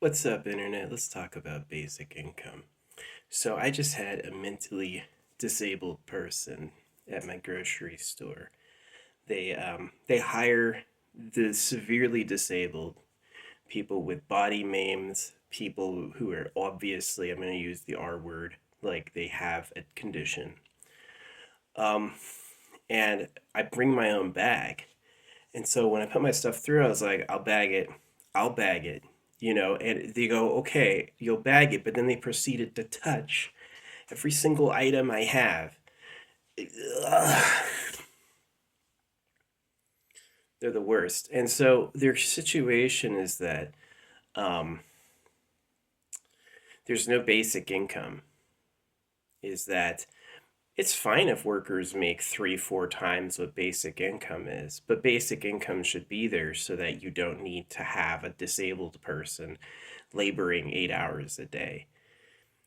What's up, Internet? Let's talk about basic income. So, I just had a mentally disabled person at my grocery store. They hire the severely disabled, people with body maims, people who are obviously, I'm going to use the R word, like they have a condition. Um, and I bring my own bag. And so when I put my stuff through, I was like, I'll bag it. I'll bag it. And they go, okay, you'll bag it. But then they proceeded to touch every single item I have. Ugh, they're the worst. And so their situation is that um, there's no basic income. Is that it's fine if workers make three, four times what basic income is, but basic income should be there so that you don't need to have a disabled person laboring 8 hours a day.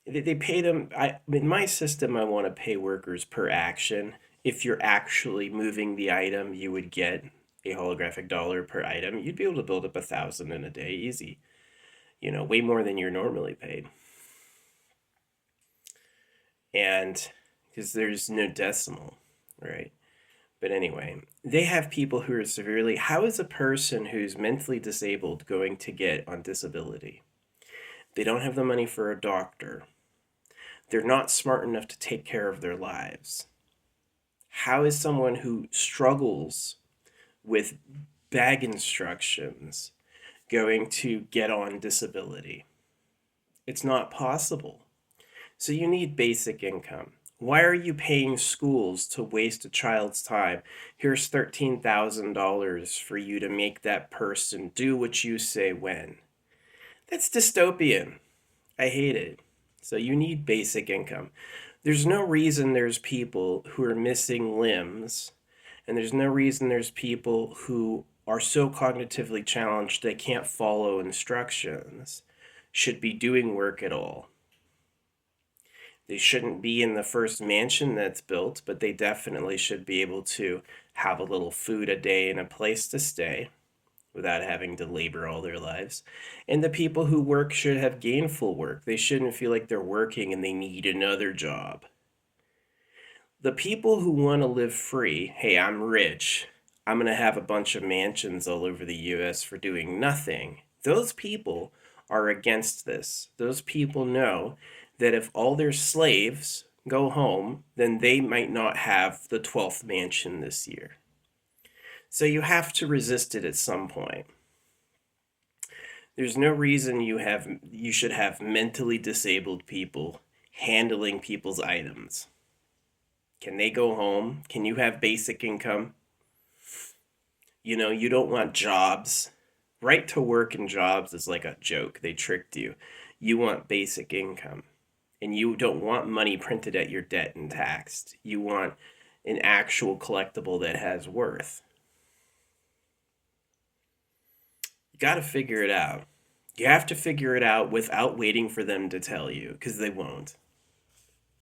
They pay them. In my system, I want to pay workers per action. If you're actually moving the item, you would get a holographic dollar per item. You'd be able to build up 1,000 in a day, easy. Way more than you're normally paid. And because there's no decimal, right? But anyway, they have people who are severely. How is a person who's mentally disabled going to get on disability? They don't have the money for a doctor. They're not smart enough to take care of their lives. How is someone who struggles with bag instructions going to get on disability? It's not possible. So you need basic income. Why are you paying schools to waste a child's time? Here's $13,000 for you to make that person do what you say when. That's dystopian. I hate it. So you need basic income. There's no reason there's people who are missing limbs, and there's no reason there's people who are so cognitively challenged they can't follow instructions should be doing work at all. They shouldn't be in the first mansion that's built, but they definitely should be able to have a little food a day and a place to stay without having to labor all their lives. And the people who work should have gainful work. They shouldn't feel like they're working and they need another job. The people who want to live free, hey, I'm rich, I'm going to have a bunch of mansions all over the US for doing nothing. Those people are against this. Those people know that if all their slaves go home, then they might not have the 12th mansion this year. So you have to resist it at some point. There's no reason you should have mentally disabled people handling people's items. Can they go home? Can you have basic income? You don't want jobs. Right to work and jobs is like a joke. They tricked you. You want basic income. And you don't want money printed at your debt and taxed. You want an actual collectible that has worth. You got to figure it out. You have to figure it out without waiting for them to tell you, because they won't.